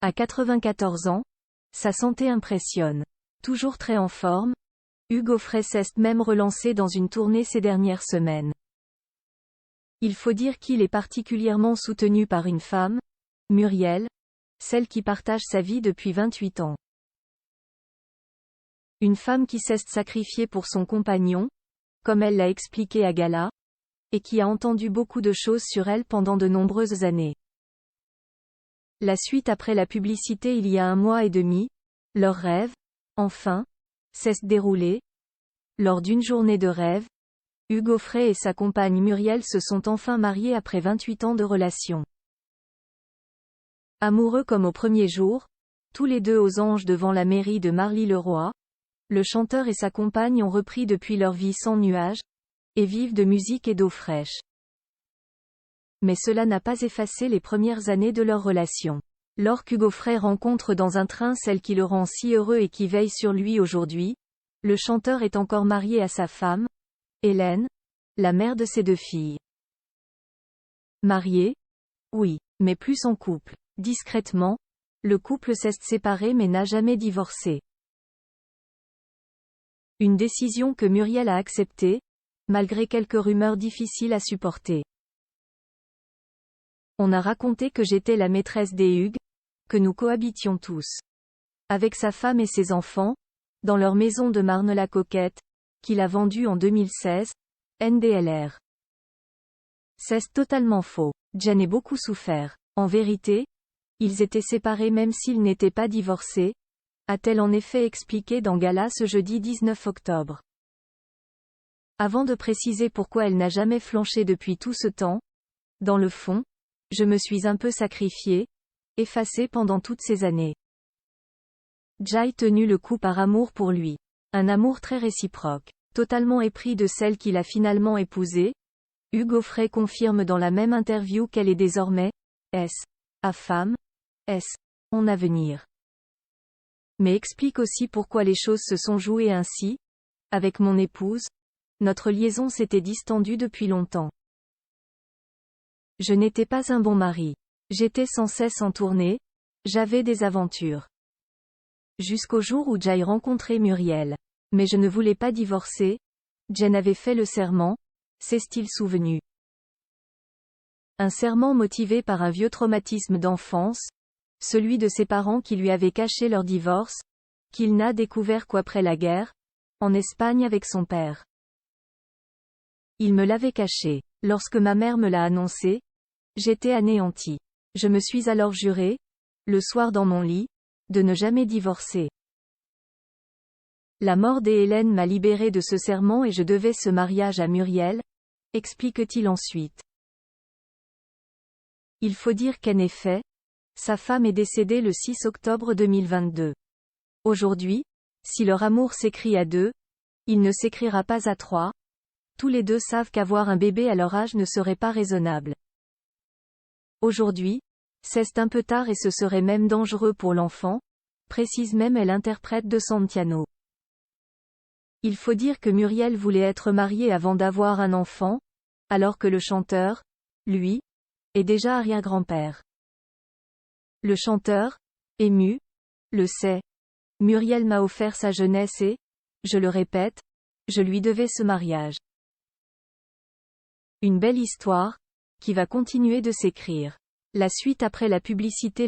À 94 ans, sa santé impressionne. Toujours très en forme, Hugo Frey s'est même relancé dans une tournée ces dernières semaines. Il faut dire qu'il est particulièrement soutenu par une femme, Muriel, celle qui partage sa vie depuis 28 ans. Une femme qui s'est sacrifiée pour son compagnon, comme elle l'a expliqué à Gala, et qui a entendu beaucoup de choses sur elle pendant de nombreuses années. La suite après la publicité il y a 1 mois et demi, leur rêve, enfin, s'est déroulé. Lors d'une journée de rêve, Hugo Frey et sa compagne Muriel se sont enfin mariés après 28 ans de relation. Amoureux comme au premier jour, tous les deux aux anges devant la mairie de Marly-le-Roi, le chanteur et sa compagne ont repris depuis leur vie sans nuages, et vivent de musique et d'eau fraîche. Mais cela n'a pas effacé les premières années de leur relation. Lorsqu'Hugo Frey rencontre dans un train celle qui le rend si heureux et qui veille sur lui aujourd'hui, le chanteur est encore marié à sa femme, Hélène, la mère de ses 2 filles. Marié? Oui, mais plus en couple. Discrètement, le couple s'est séparé mais n'a jamais divorcé. Une décision que Muriel a acceptée, malgré quelques rumeurs difficiles à supporter. On a raconté que j'étais la maîtresse des Hugues, que nous cohabitions tous. Avec sa femme et ses enfants, dans leur maison de Marne-la-Coquette, qu'il a vendue en 2016, NDLR. C'est totalement faux. Jen a beaucoup souffert. En vérité, ils étaient séparés même s'ils n'étaient pas divorcés, a-t-elle en effet expliqué dans Gala ce jeudi 19 octobre. Avant de préciser pourquoi elle n'a jamais flanché depuis tout ce temps, dans le fond, je me suis un peu sacrifiée, effacée pendant toutes ces années. J'ai tenu le coup par amour pour lui. Un amour très réciproque. Totalement épris de celle qu'il a finalement épousée, Hugo Frey confirme dans la même interview qu'elle est désormais, a femme, en avenir. Mais explique aussi pourquoi les choses se sont jouées ainsi. Avec mon épouse, notre liaison s'était distendue depuis longtemps. Je n'étais pas un bon mari. J'étais sans cesse en tournée, j'avais des aventures. Jusqu'au jour où j'ai rencontré Muriel. Mais je ne voulais pas divorcer. Jen avait fait le serment, s'est-il souvenu. Un serment motivé par un vieux traumatisme d'enfance, celui de ses parents qui lui avaient caché leur divorce, qu'il n'a découvert qu'après la guerre, en Espagne avec son père. Il me l'avait caché. Lorsque ma mère me l'a annoncé, j'étais anéantie. Je me suis alors juré, le soir dans mon lit, de ne jamais divorcer. La mort d'Hélène m'a libérée de ce serment et je devais ce mariage à Muriel, explique-t-il ensuite. Il faut dire qu'en effet, sa femme est décédée le 6 octobre 2022. Aujourd'hui, si leur amour s'écrit à 2, il ne s'écrira pas à 3. Tous les deux savent qu'avoir un bébé à leur âge ne serait pas raisonnable. Aujourd'hui, c'est un peu tard et ce serait même dangereux pour l'enfant, précise même l'interprète de Santillano. Il faut dire que Muriel voulait être mariée avant d'avoir un enfant, alors que le chanteur, lui, est déjà arrière-grand-père. Le chanteur, ému, le sait. Muriel m'a offert sa jeunesse et, je le répète, je lui devais ce mariage. Une belle histoire, qui va continuer de s'écrire. La suite après la publicité.